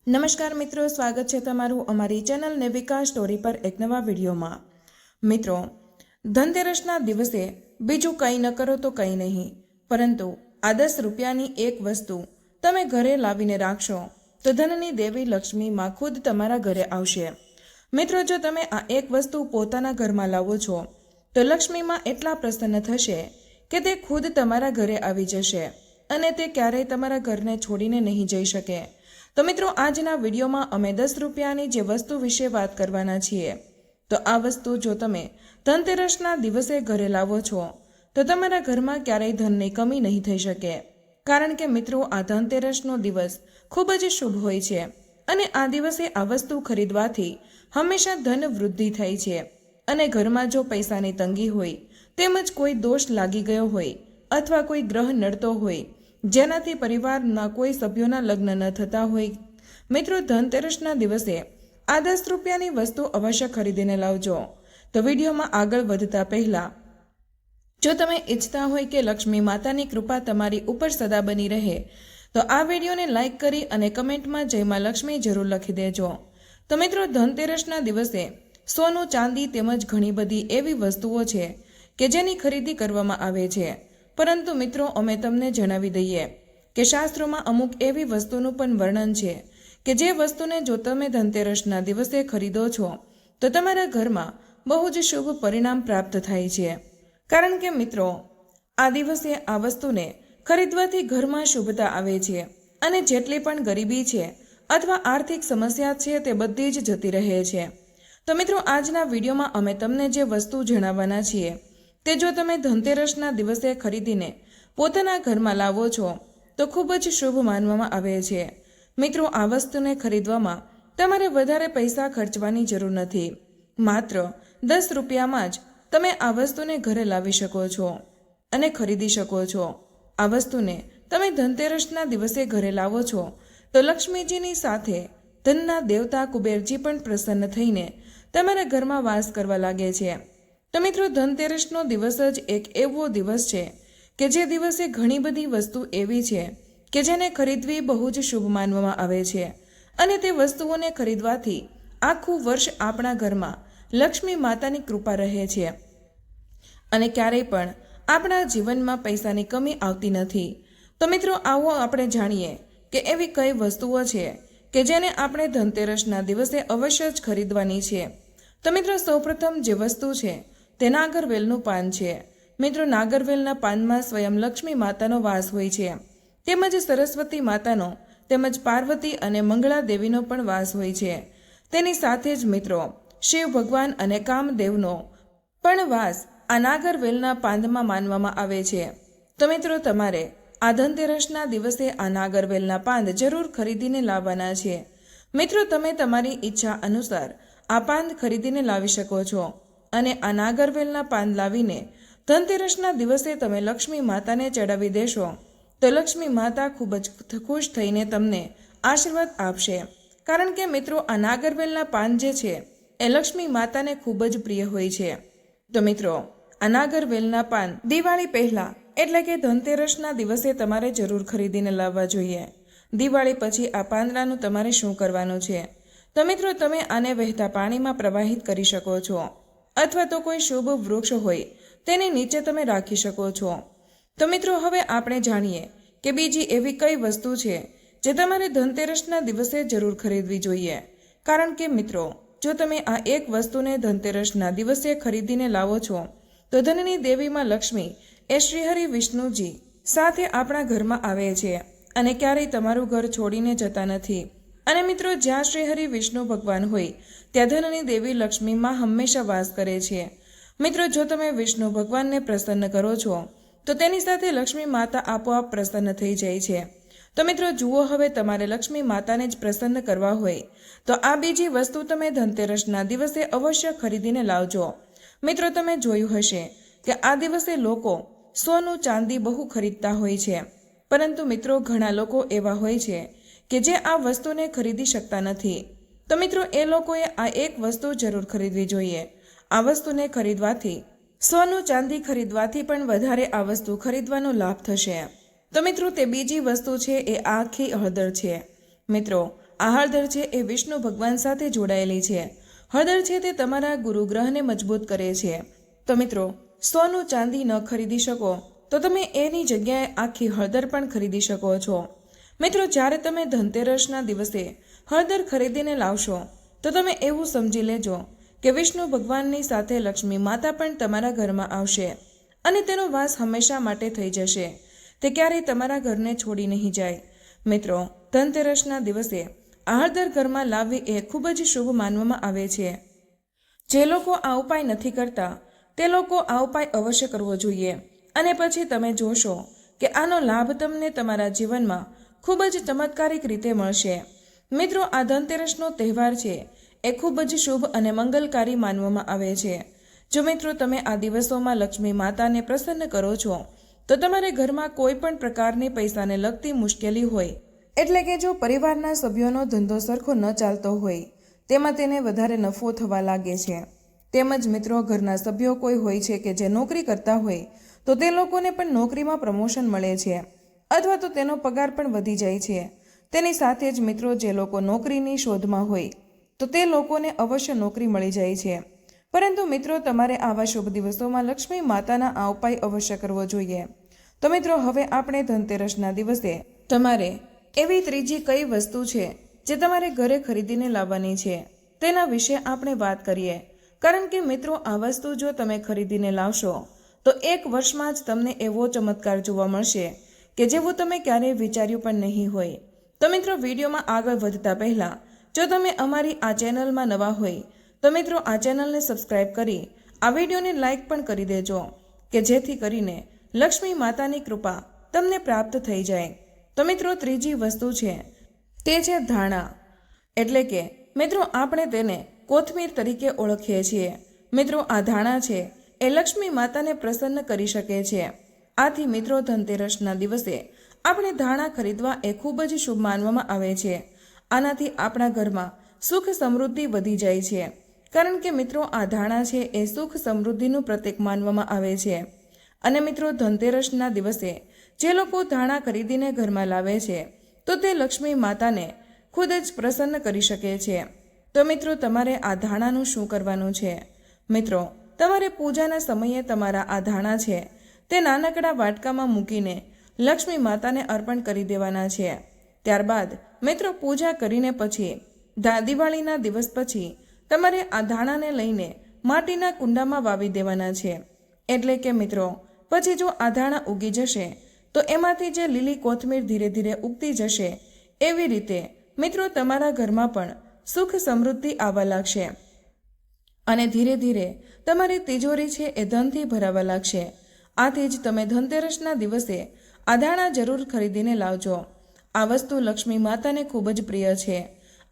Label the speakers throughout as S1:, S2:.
S1: નમસ્કાર મિત્રો, સ્વાગત છે તમારું અમારી ચેનલ નેવિકા સ્ટોરી પર એક નવા વિડીયોમાં। મિત્રો, ધનતેરસના દિવસે બીજું કંઈ ન કરો તો કંઈ નહીં, પરંતુ આ 10 રૂપિયાની એક વસ્તુ તમે ઘરે લાવીને રાખશો તો ધનની દેવી લક્ષ્મી માં ખુદ તમારા ઘરે આવશે। મિત્રો, જો તમે આ એક વસ્તુ પોતાના ઘરમાં લાવો છો તો લક્ષ્મી માં એટલા પ્રસન્ન થશે કે તે ખુદ તમારા ઘરે આવી જશે અને તે ક્યારેય તમારા ઘરને છોડીને નહીં જઈ શકે। તો મિત્રો, આજના વિડીયોમાં અમે 10 રૂપિયાની જે વસ્તુ વિશે વાત કરવાના છીએ। તો આ વસ્તુ જો તમે ધનતેરસના દિવસે ઘરે લાવો છો તો તમારા ઘરમાં ક્યારેય ધનની કમી નહીં થઈ શકે, કારણ કે મિત્રો આ ધનતેરસનો દિવસ ખૂબ જ શુભ હોય છે અને આ દિવસે આ વસ્તુ ખરીદવાથી હંમેશા ધન વૃદ્ધિ થાય છે અને ઘરમાં જો પૈસાની તંગી હોય તેમજ કોઈ દોષ લાગી ગયો હોય અથવા કોઈ ગ્રહ નડતો હોય જેનાથી પરિવારના કોઈ સભ્યોના લગ્ન ન થતા હોય, મિત્રો ધનતેરસના દિવસે આ 10 રૂપિયાની વસ્તુ અવશ્ય ખરીદીને લાવજો। તો વિડીયોમાં આગળ વધતા પહેલા જો તમે ઈચ્છતા હોય કે લક્ષ્મી માતાની કૃપા તમારી ઉપર સદા બની રહે તો આ વિડીયોને લાઈક કરી અને કમેન્ટમાં જય માં લક્ષ્મી જરૂર લખી દેજો। તો મિત્રો, ધનતેરસના દિવસે સોનું, ચાંદી તેમજ ઘણી બધી એવી વસ્તુઓ છે કે જેની ખરીદી કરવામાં આવે છે, પરંતુ મિત્રો અમે તમને જણાવી દઈએ કે શાસ્ત્રોમાં અમુક એવી વસ્તુનું પણ વર્ણન છે કે જે વસ્તુને જો તમે ધનતેરસના દિવસે ખરીદો છો તો તમારા ઘરમાં બહુ જ શુભ પરિણામ પ્રાપ્ત થાય છે, કારણ કે મિત્રો આ દિવસે આ વસ્તુને ખરીદવાથી ઘરમાં શુભતા આવે છે અને જેટલી પણ ગરીબી છે અથવા આર્થિક સમસ્યા છે તે બધી જ જતી રહે છે। તો મિત્રો, આજના વિડીયોમાં અમે તમને જે વસ્તુ જણાવવાના છીએ તે જો તમે ધનતેરસના દિવસે ખરીદીને પોતાના ઘરમાં લાવો છો તો ખૂબ જ શુભ માનવામાં આવે છે। મિત્રો, આ વસ્તુને ખરીદવામાં તમારે વધારે પૈસા ખર્ચવાની જરૂર નથી, માત્ર 10 રૂપિયામાં જ તમે આ વસ્તુને ઘરે લાવી શકો છો અને ખરીદી શકો છો। આ વસ્તુને તમે ધનતેરસના દિવસે ઘરે લાવો છો તો લક્ષ્મીજીની સાથે ધનના દેવતા કુબેરજી પણ પ્રસન્ન થઈને તમારા ઘરમાં વાસ કરવા લાગે છે। તો મિત્રો, ધનતેરસનો દિવસ જ એક એવો દિવસ છે કે જે દિવસે ઘણી બધી વસ્તુ એવી છે કે જેને ખરીદવી બહુ જ શુભ માનવામાં આવે છે અને તે વસ્તુઓને ખરીદવાથી આખું વર્ષ આપણા ઘરમાં લક્ષ્મી માતાની કૃપા રહે છે અને ક્યારેય પણ આપણા જીવનમાં પૈસાની કમી આવતી નથી। તો મિત્રો, આવો આપણે જાણીએ કે એવી કઈ વસ્તુઓ છે કે જેને આપણે ધનતેરસના દિવસે અવશ્ય જ ખરીદવાની છે। તો મિત્રો, સૌપ્રથમ જે વસ્તુ છે તે નાગરવેલનું પાન છે। મિત્રો, નાગરવેલના પાનમાં સ્વયં લક્ષ્મી માતાનો વાસ હોય છે, તેમજ સરસ્વતી માતાનો તેમજ પાર્વતી અને મંગળા દેવીનો પણ વાસ હોય છે। તેની સાથે જ મિત્રો શિવ ભગવાન અને કામદેવનો પણ વાસ આ નાગરવેલના પાંદમાં માનવામાં આવે છે। તો મિત્રો, તમારે આ ધનતેરસના દિવસે આ નાગરવેલના પાંદ જરૂર ખરીદીને લાવવાના છે। મિત્રો, તમે તમારી ઈચ્છા અનુસાર આ પાંદ ખરીદીને લાવી શકો છો અને આ નાગરવેલના પાન લાવીને ધનતેરસના દિવસે તમે લક્ષ્મી માતાને ચડાવી દેશો તો લક્ષ્મી માતા ખૂબ જ ખુશ થઈને તમને આશીર્વાદ આપશે, કારણ કે મિત્રો આ નાગરવેલના પાન જે છે એ લક્ષ્મી માતાને ખૂબ જ પ્રિય હોય છે। તો મિત્રો, આ નાગરવેલના પાન દિવાળી પહેલા એટલે કે ધનતેરસના દિવસે તમારે જરૂર ખરીદીને લાવવા જોઈએ। દિવાળી પછી આ પાંદડાનું તમારે શું કરવાનું છે? તો મિત્રો, તમે આને વહેતા પાણીમાં પ્રવાહિત કરી શકો છો અથવા તો કોઈ શુભ વૃક્ષ હોય તેની નીચે તમે રાખી શકો છો। તો મિત્રો, હવે આપણે જાણીએ કે બીજી એવી કઈ વસ્તુ છે જે તમારે ધનતેરસના દિવસે જરૂર ખરીદવી જોઈએ, કારણ કે મિત્રો જો તમે આ એક વસ્તુને ધનતેરસના દિવસે ખરીદીને લાવો છો તો ધનની દેવીમાં લક્ષ્મી એ શ્રીહરિ વિષ્ણુજી સાથે આપણા ઘરમાં આવે છે અને ક્યારેય તમારું ઘર છોડીને જતા નથી। અને મિત્રો, જ્યાં શ્રીહરિ વિષ્ણુ ભગવાન હોય ત્યાં ધનની દેવી લક્ષ્મીમાં હંમેશા વાસ કરે છે। મિત્રો, જો તમે વિષ્ણુ ભગવાનને પ્રસન્ન કરો છો તો તેની સાથે લક્ષ્મી માતા આપોઆપ પ્રસન્ન થઈ જાય છે। તો મિત્રો જુઓ, હવે તમારે લક્ષ્મી માતાને જ પ્રસન્ન કરવા હોય તો આ બીજી વસ્તુ તમે ધનતેરસના દિવસે અવશ્ય ખરીદીને લાવજો। મિત્રો, તમે જોયું હશે કે આ દિવસે લોકો સોનું, ચાંદી બહુ ખરીદતા હોય છે, પરંતુ મિત્રો ઘણા લોકો એવા હોય છે કે જે આ વસ્તુને ખરીદી શકતા નથી। તો મિત્રો, એ લોકોએ આ એક વસ્તુ જરૂર ખરીદવી જોઈએ। આ વસ્તુને ખરીદવાથી, સોનું, ચાંદી ખરીદવાથી પણ વધારે આ વસ્તુ ખરીદવાનો લાભ થશે। તો મિત્રો, તે બીજી વસ્તુ છે એ આખી હળદર છે। મિત્રો, આ હળદર છે એ વિષ્ણુ ભગવાન સાથે જોડાયેલી છે. હળદર છે તે તમારા ગુરુ ગ્રહને મજબૂત કરે છે. તો મિત્રો, સોનું ચાંદી ન ખરીદી શકો તો તમે એની જગ્યાએ આખી હળદર પણ ખરીદી શકો છો. મિત્રો, જ્યારે તમે ધનતેરસના દિવસે હળદર ખરીદીને લાવશો તો તમે એવું સમજી લેજો કે વિષ્ણુ ભગવાનની સાથે લક્ષ્મી માતા પણ તમારા ઘરમાં આવશે અને તેનો વાસ હંમેશા માટે થઈ જશે. તે ક્યારેય તમારા ઘરને છોડી નહીં જાય. મિત્રો, ધનતેરસના દિવસે આ હળદર ઘરમાં લાવવી એ ખૂબ જ શુભ માનવામાં આવે છે. જે લોકો આ ઉપાય નથી કરતા તે લોકો આ ઉપાય અવશ્ય કરવો જોઈએ અને પછી તમે જોશો કે આનો લાભ તમને તમારા જીવનમાં ખૂબ જ ચમત્કારિક રીતે મળશે. મિત્રો, આ ધનતેરસનો તહેવાર છે એ ખૂબ જ શુભ અને મંગલકારી માનવામાં આવે છે. જો મિત્રો તમે આ દિવસોમાં લક્ષ્મી માતાને પ્રસન્ન કરો છો તો તમારે ઘરમાં કોઈ પણ પ્રકારની પૈસાને લગતી મુશ્કેલી હોય, એટલે કે જો પરિવારના સભ્યોનો ધંધો સરખો ન ચાલતો હોય, તેમાં તેને વધારે નફો થવા લાગે છે. તેમજ મિત્રો, ઘરના સભ્યો કોઈ હોય છે કે જે નોકરી કરતા હોય તો તે લોકોને પણ નોકરીમાં પ્રમોશન મળે છે અથવા તો તેનો પગાર પણ વધી જાય છે. તેની સાથે જ મિત્રો, જે લોકો નોકરીની શોધમાં હોય તો તે લોકોને અવશ્ય નોકરી મળી જાય છે. પરંતુ મિત્રો, તમારે આવા શુભ દિવસોમાં લક્ષ્મી માતાના આ ઉપાય અવશ્ય કરવો જોઈએ. તો મિત્રો, હવે આપણે ધનતેરસના દિવસે તમારે એવી ત્રીજી કઈ વસ્તુ છે જે તમારે ઘરે ખરીદીને લાવવાની છે તેના વિશે આપણે વાત કરીએ. કારણ કે મિત્રો, આ વસ્તુ જો તમે ખરીદીને લાવશો તો 1 વર્ષમાં જ તમને એવો ચમત્કાર જોવા મળશે કે જેવું તમે ક્યારેય વિચાર્યું પણ નહીં હોય. તો મિત્રો, વિડીયોમાં આગળ વધતા પહેલાં જો તમે અમારી આ ચેનલમાં નવા હોય તો મિત્રો આ ચેનલને સબસ્ક્રાઇબ કરી આ વિડીયોને લાઇક પણ કરી દેજો કે જેથી કરીને લક્ષ્મી માતાની કૃપા તમને પ્રાપ્ત થઈ જાય. તો મિત્રો, ત્રીજી વસ્તુ છે તે છે ધાણા, એટલે કે મિત્રો આપણે તેને કોથમીર તરીકે ઓળખીએ છીએ. મિત્રો, આ ધાણા છે એ લક્ષ્મી માતાને પ્રસન્ન કરી શકે છે. આથી મિત્રો, ધનતેરસના દિવસે આપણે ધાણા ખરીદવા એ ખૂબ જ શુભ માનવામાં આવે છે. આનાથી આપણા ઘરમાં સુખ સમૃદ્ધિ વધી જાય છે. કારણ કે મિત્રો, આ ધાણા છે એ સુખ સમૃદ્ધિનું પ્રતીક માનવામાં આવે છે. અને મિત્રો, ધનતેરસના દિવસે જે લોકો ધાણા ખરીદીને ઘરમાં લાવે છે તો તે લક્ષ્મી માતાને ખુદ જ પ્રસન્ન કરી શકે છે. તો મિત્રો, તમારે આ ધાણાનું શું કરવાનું છે? મિત્રો, તમારે પૂજાના સમયે તમારા આ ધાણા છે તે નાનકડા વાટકામાં મૂકીને લક્ષ્મી માતાને અર્પણ કરી દેવાના છે. ત્યારબાદ મિત્રો, પૂજા કરીને પછી દિવાળીના દિવસ પછી તમારે આ ધાણાને લઈને માટીના કુંડામાં વાવી દેવાના છે. એટલે કે મિત્રો, પછી જો આ ધાણા ઉગી જશે તો એમાંથી જે લીલી કોથમીર ધીરે ધીરે ઉગતી જશે. એવી રીતે મિત્રો, તમારા ઘરમાં પણ સુખ સમૃદ્ધિ આવવા લાગશે અને ધીરે ધીરે તમારી તિજોરી છે એ ધનથી ભરાવા લાગશે. આથી જ તમે ધનતેરસના દિવસે આ ધાણા જરૂર ખરીદીને લાવજો. આ વસ્તુ લક્ષ્મી માતાને ખૂબ જ પ્રિય છે.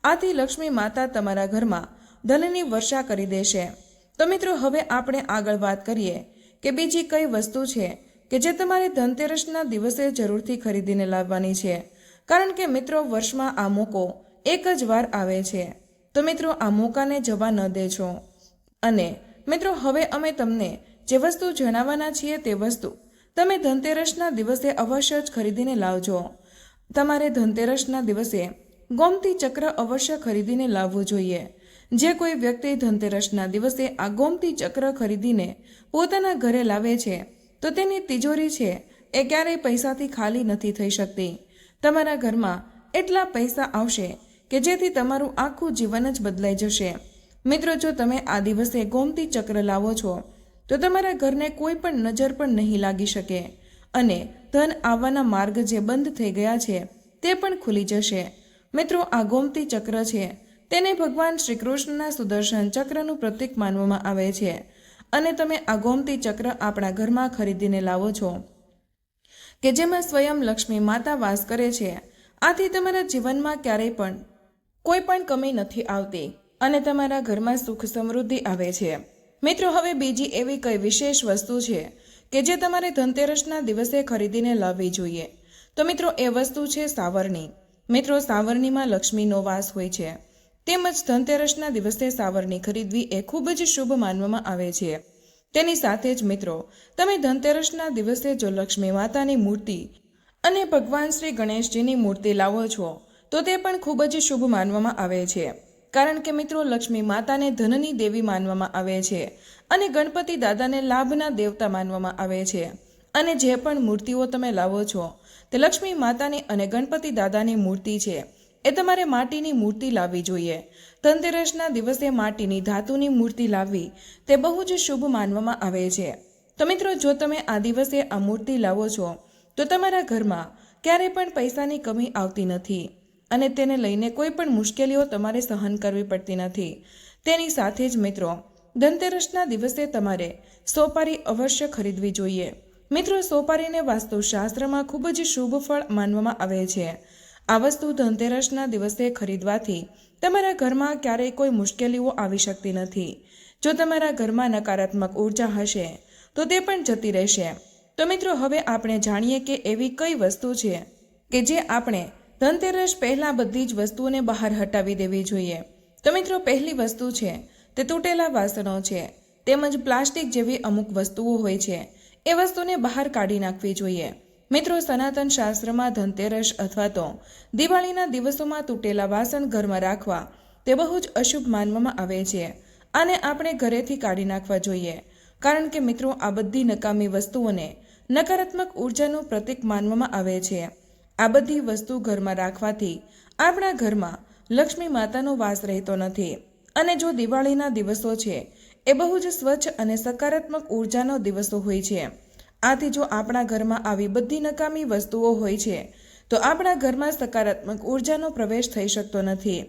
S1: આથી લક્ષ્મી માતા તમારા ઘરમાં ધનની વર્ષા કરી દેશે. તો મિત્રો, હવે આપણે આગળ વાત કરીએ કે બીજી કઈ વસ્તુ છે કે જે તમારે ધનતેરસના દિવસે જરૂરથી ખરીદીને લાવવાની છે. કારણ કે મિત્રો, વર્ષમાં આ મોકો એક જ વાર આવે છે. તો મિત્રો, આ મોકાને જવા ન દેજો. અને મિત્રો, હવે અમે તમને જે વસ્તુ જણાવવાના છીએ તે વસ્તુ તમે ધનતેરસના દિવસે અવશ્ય જ ખરીદીને લાવજો. તમારે ધનતેરસના દિવસે ગોમતી ચક્ર અવશ્ય ખરીદીને લાવવું જોઈએ. જે કોઈ વ્યક્તિ ધનતેરસના દિવસે આ ગોમતી ચક્ર ખરીદીને પોતાના ઘરે લાવે છે તો તેની તિજોરી છે એ ક્યારેય પૈસાથી ખાલી નથી થઈ શકતી. તમારા ઘરમાં એટલા પૈસા આવશે કે જેથી તમારું આખું જીવન જ બદલાઈ જશે. મિત્રો, જો તમે આ દિવસે ગોમતી ચક્ર લાવો છો તો તમારા ઘરને કોઈ પણ નજર પણ નહીં લાગી શકે અને ધન આવવાના માર્ગ જે બંધ થઈ ગયા છે તે પણ ખુલી જશે. મિત્રો, આ ગોમતી ચક્ર છે તેને ભગવાન શ્રી કૃષ્ણના સુદર્શન ચક્રનું પ્રતીક માનવામાં આવે છે. અને તમે આ ગોમતી ચક્ર આપણા ઘરમાં ખરીદીને લાવો છો કે જેમાં સ્વયં લક્ષ્મી માતા વાસ કરે છે. આથી તમારા જીવનમાં ક્યારેય પણ કોઈ પણ કમી નથી આવતી અને તમારા ઘરમાં સુખ સમૃદ્ધિ આવે છે. મિત્રો, હવે બીજી એવી કઈ વિશેષ વસ્તુ છે કે જે તમારે ધનતેરસના દિવસે ખરીદીને લાવવી જોઈએ. તો મિત્રો, એ વસ્તુ છે સાવરણી. મિત્રો, સાવરણીમાં લક્ષ્મીનો વાસ હોય છે. તેમજ ધનતેરસના દિવસે સાવરણી ખરીદવી એ ખૂબ જ શુભ માનવામાં આવે છે. તેની સાથે જ મિત્રો, તમે ધનતેરસના દિવસે જો લક્ષ્મી માતાની મૂર્તિ અને ભગવાન શ્રી ગણેશજીની મૂર્તિ લાવો છો તો તે પણ ખૂબ જ શુભ માનવામાં આવે છે, કારણ કે મિત્રો લક્ષ્મી માતાને ધનની દેવી માનવામાં આવે છે અને ગણપતિ દાદાને લાભના દેવતા માનવામાં આવે છે. અને જે પણ મૂર્તિઓ તમે લાવો છો તે લક્ષ્મી માતાની અને ગણપતિ દાદાની મૂર્તિ છે એ તમારે માટીની મૂર્તિ લાવવી જોઈએ. ધનતેરસના દિવસે માટીની ધાતુની મૂર્તિ લાવવી તે બહુ જ શુભ માનવામાં આવે છે. તો મિત્રો, જો તમે આ દિવસે આ મૂર્તિ લાવો છો તો તમારા ઘરમાં ક્યારેય પણ પૈસાની કમી આવતી નથી અને તેને લઈને કોઈ પણ મુશ્કેલીઓ તમારે સહન કરવી પડતી નથી. તેની સાથે જ મિત્રો, ધનતેરસના દિવસે તમારે સોપારી અવશ્ય ખરીદવી જોઈએ. મિત્રો, સોપારીને વાસ્તુશાસ્ત્રમાં ખૂબ જ શુભ ફળ માનવામાં આવે છે. આ વસ્તુ ધનતેરસના દિવસે ખરીદવાથી તમારા ઘરમાં ક્યારેય કોઈ મુશ્કેલીઓ આવી શકતી નથી. જો તમારા ઘરમાં નકારાત્મક ઉર્જા હશે તો તે પણ જતી રહેશે. તો મિત્રો, હવે આપણે જાણીએ કે એવી કઈ વસ્તુ છે કે જે આપણે ધનતેરસ પહેલાં બધી જ વસ્તુઓને બહાર હટાવી દેવી જોઈએ. તો મિત્રો, પહેલી વસ્તુ છે તે તૂટેલા વાસણો છે તેમજ પ્લાસ્ટિક જેવી અમુક વસ્તુઓ હોય છે એ વસ્તુને બહાર કાઢી નાખવી જોઈએ. મિત્રો, સનાતન શાસ્ત્રમાં ધનતેરસ અથવા તો દિવાળીના દિવસોમાં તૂટેલા વાસણ ઘરમાં રાખવા તે બહુ જ અશુભ માનવામાં આવે છે. આને આપણે ઘરેથી કાઢી નાખવા જોઈએ, કારણ કે મિત્રો, આ બધી નકામી વસ્તુઓને નકારાત્મક ઉર્જાનું પ્રતીક માનવામાં આવે છે. આ બધી વસ્તુ ઘરમાં રાખવાથી આપણા ઘરમાં લક્ષ્મી માતાનો વાસ રહેતો નથી. અને જો દિવાળીના દિવસો છે એ બહુ જ સ્વચ્છ અને સકારાત્મક ઉર્જાનો દિવસો હોય છે. આથી જો આપણા ઘરમાં આવી બધી નકામી વસ્તુઓ હોય છે તો આપણા ઘરમાં સકારાત્મક ઉર્જાનો પ્રવેશ થઈ શકતો નથી.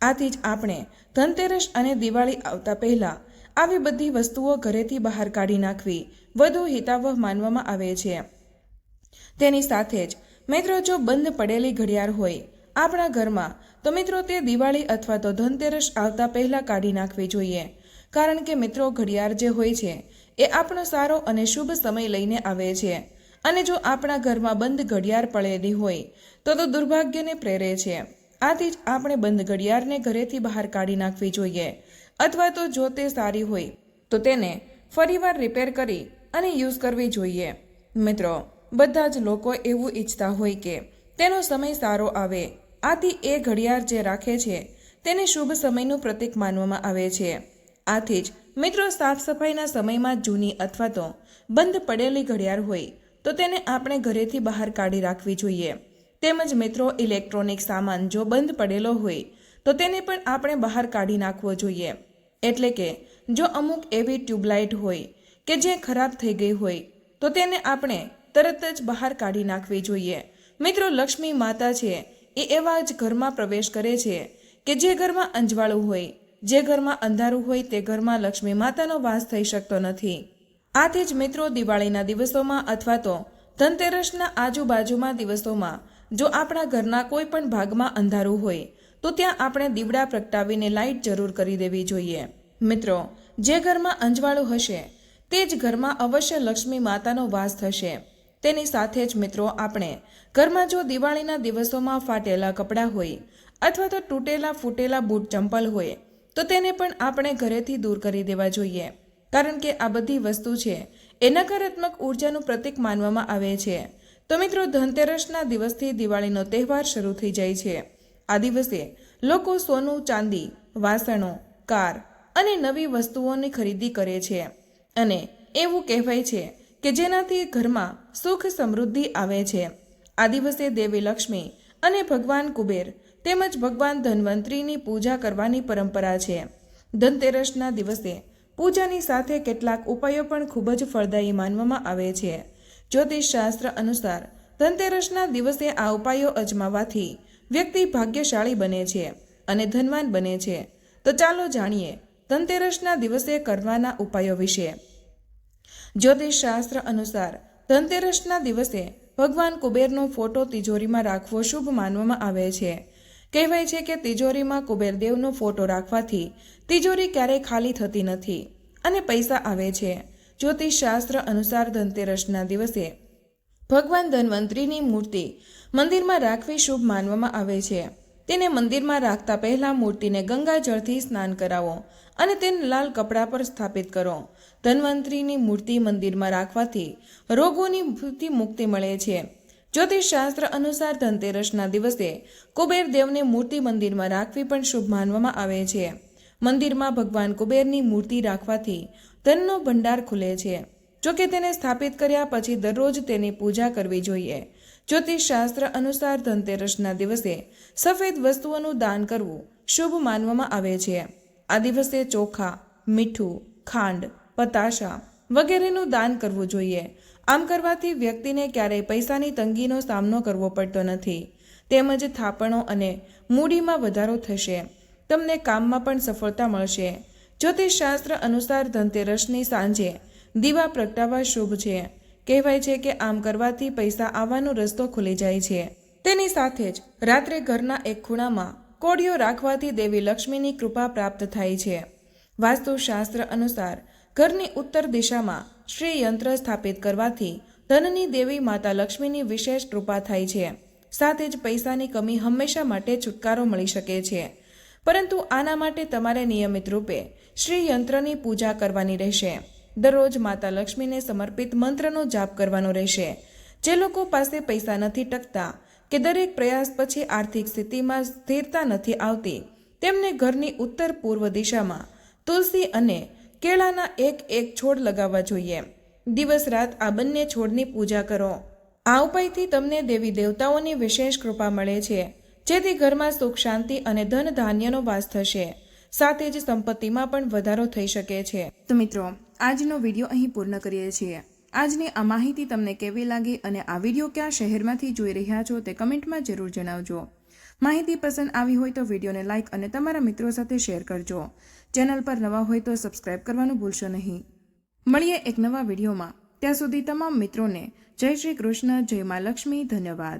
S1: આથી જ આપણે ધનતેરસ અને દિવાળી આવતા પહેલા આવી બધી વસ્તુઓ ઘરેથી બહાર કાઢી નાખવી વધુ હિતાવહ માનવામાં આવે છે. તેની સાથે જ મિત્રો, જો બંધ પડેલી ઘડિયાળ હોય આપણા ઘરમાં તો મિત્રો તે દિવાળી અથવા તો ધનતેરસ આવતા પહેલા કાઢી નાખવી જોઈએ, કારણ કે મિત્રો ઘડિયાળ જે હોય છે એ આપણો સારો અને શુભ સમય લઈને આવે છે. અને જો આપણા ઘરમાં બંધ ઘડિયાળ પડેલી હોય તો દુર્ભાગ્યને પ્રેરે છે. આથી જ આપણે બંધ ઘડિયાળને ઘરેથી બહાર કાઢી નાખવી જોઈએ, અથવા તો જો તે સારી હોય તો તેને ફરીવાર રિપેર કરી અને યુઝ કરવી જોઈએ. મિત્રો, બધા જ લોકો એવું ઈચ્છતા હોય કે તેનો સમય સારો આવે. આથી એ ઘડિયાળ જે રાખે છે તેને શુભ સમયનું પ્રતીક માનવામાં આવે છે. આથી જ મિત્રો, સાફ સફાઈના સમયમાં જૂની અથવા તો બંધ પડેલી ઘડિયાળ હોય તો તેને આપણે ઘરેથી બહાર કાઢી રાખવી જોઈએ. તેમજ મિત્રો, ઇલેક્ટ્રોનિક સામાન જો બંધ પડેલો હોય તો તેને પણ આપણે બહાર કાઢી નાખવો જોઈએ. એટલે કે જો અમુક એવી ટ્યુબલાઇટ હોય કે જે ખરાબ થઈ ગઈ હોય તો તેને આપણે તરત જ બહાર કાઢી નાખવી જોઈએ. મિત્રો, લક્ષ્મી માતા છે એ એવા જ ઘરમાં પ્રવેશ કરે છે કે જે ઘરમાં અંજવાળું હોય, જે ઘરમાં અંધારું હોય તે ઘરમાં લક્ષ્મી માતાનો વાસ થઈ શકતો નથી. આથી જ મિત્રો, દિવાળીના દિવસોમાં અથવા તો ધનતેરસના આજુબાજુમાં દિવસોમાં જો આપણા ઘરના કોઈ પણ ભાગમાં અંધારું હોય તો ત્યાં આપણે દીવડા પ્રગટાવીને લાઇટ જરૂર કરી દેવી જોઈએ. મિત્રો, જે ઘરમાં અંજવાળું હશે તે જ ઘરમાં અવશ્ય લક્ષ્મી માતાનો વાસ થશે. તેની સાથે જ મિત્રો, આપણે ઘરમાં જો દિવાળીના દિવસોમાં ફાટેલા કપડાં હોય અથવા તો તૂટેલા ફૂટેલા બૂટ ચંપલ હોય તો તેને પણ આપણે ઘરેથી દૂર કરી દેવા જોઈએ, કારણ કે આ બધી વસ્તુ છે એ નકારાત્મક ઉર્જાનું પ્રતીક માનવામાં આવે છે. તો મિત્રો, ધનતેરસના દિવસથી દિવાળીનો તહેવાર શરૂ થઈ જાય છે. આ દિવસે લોકો સોનું, ચાંદી, વાસણો, કાર અને નવી વસ્તુઓની ખરીદી કરે છે અને એવું કહેવાય છે કે જેનાથી ઘરમાં સુખ સમૃદ્ધિ આવે છે. આ દિવસે દેવી લક્ષ્મી અને ભગવાન કુબેર તેમજ ભગવાન ધન્વંતરીની પૂજા કરવાની પરંપરા છે. ધનતેરસના દિવસે પૂજાની સાથે કેટલાક ઉપાયો પણ ખૂબ જ ફળદાયી માનવામાં આવે છે. જ્યોતિષ શાસ્ત્ર અનુસાર ધનતેરસના દિવસે આ ઉપાયો અજમાવવાથી વ્યક્તિ ભાગ્યશાળી બને છે અને ધનવાન બને છે. તો ચાલો જાણીએ ધનતેરસના દિવસે કરવાના ઉપાયો વિશે. જ્યોતિષ શાસ્ત્ર અનુસાર ધનતેરસના દિવસે ભગવાન કુબેરનો ફોટો તિજોરીમાં રાખવો શુભ માનવામાં આવે છે. કહેવાય છે કે તિજોરીમાં કુબેરદેવનો ફોટો રાખવાથી તિજોરી ક્યારેય ખાલી થતી નથી અને પૈસા આવે છે. જ્યોતિષ શાસ્ત્ર અનુસાર ધનતેરસના દિવસે ભગવાન ધન્વંતરીની મૂર્તિ મંદિરમાં રાખવી શુભ માનવામાં આવે છે. તેને મંદિરમાં રાખતા પહેલા મૂર્તિને ગંગાજળથી સ્નાન કરાવો અને તેને લાલ કપડા પર સ્થાપિત કરો. ધન્વંતરીની મૂર્તિ મંદિરમાં રાખવાથી રોગોની મુક્તિ મળે છે. જ્યોતિષશાસ્ત્ર અનુસાર ધનતેરસના દિવસે કુબેર દેવને મૂર્તિ મંદિરમાં રાખવી પણ શુભ માનવામાં આવે છે. મંદિરમાં ભગવાન કુબેરની મૂર્તિ રાખવાથી ધનનો ભંડાર ખુલે છે. જોકે તેને સ્થાપિત કર્યા પછી દરરોજ તેની પૂજા કરવી જોઈએ. જ્યોતિષશાસ્ત્ર અનુસાર ધનતેરસના દિવસે સફેદ વસ્તુઓનું દાન કરવું શુભ માનવામાં આવે છે. આ દિવસે ચોખા, મીઠું, ખાંડ, પતાશા વગેરેનું દાન કરવું જોઈએ. આમ કરવાથી વ્યક્તિને ક્યારેય પૈસાની તંગીનો સામનો કરવો પડતો નથી. તેમજ થાપણો અને મૂડીમાં વધારો થશે. તમને કામમાં પણ સફળતા મળશે. જ્યોતિષશાસ્ત્ર અનુસાર ધનતેરસની સાંજે દીવા પ્રગટાવવા શુભ છે. કહેવાય છે કે આમ કરવાથી પૈસા આવવાનો રસ્તો ખુલી જાય છે. તેની સાથે જ રાત્રે ઘરના એક ખૂણામાં કોળીઓ રાખવાથી દેવી લક્ષ્મીની કૃપા પ્રાપ્ત થાય છે. વાસ્તુશાસ્ત્ર અનુસાર ઘરની ઉત્તર દિશામાં શ્રી યંત્ર સ્થાપિત કરવાથી ધનની દેવી માતા લક્ષ્મીની વિશેષ કૃપા થાય છે. સાથે જ પૈસાની કમી હંમેશા માટે છુટકારો મળી શકે છે. પરંતુ આના માટે તમારે નિયમિત રૂપે શ્રી યંત્રની પૂજા કરવાની રહેશે. દરરોજ માતા લક્ષ્મીને સમર્પિત મંત્રનો જાપ કરવાનો રહેશે. જે લોકો પાસે પૈસા નથી ટકતા કે દરેક પ્રયાસ પછી આર્થિક સ્થિતિમાં સ્થિરતા નથી આવતી, તેમને ઘરની ઉત્તર પૂર્વ દિશામાં તુલસી અને કેળાના એક છોડ લગાવવા જોઈએ. દિવસ રાત આ બંને છોડની પૂજા કરો. આ ઉપાયથી તમને દેવી દેવતાઓની વિશેષ કૃપા મળે છે, જેથી ઘરમાં સુખ શાંતિ અને ધન ધાન્યનો વાસ થશે. સાથે જ સંપત્તિમાં પણ વધારો થઈ શકે છે. તો મિત્રો, આજનો વિડીયો અહીં પૂર્ણ કરીએ છીએ. આજની આ માહિતી તમને કેવી લાગી અને આ વિડીયો કયા શહેરમાંથી જોઈ રહ્યા છો તે કમેન્ટમાં જરૂર જણાવજો. માહિતી પસંદ આવી હોય તો વિડીયોને લાઇક અને તમારા મિત્રો સાથે શેર કરજો. ચેનલ પર નવા હોય તો સબસ્ક્રાઇબ કરવાનું ભૂલશો નહીં. મળીએ એક નવા વિડીયોમાં. ત્યાં સુધી તમામ મિત્રોને જય શ્રી કૃષ્ણ, જય મા લક્ષ્મી. ધન્યવાદ.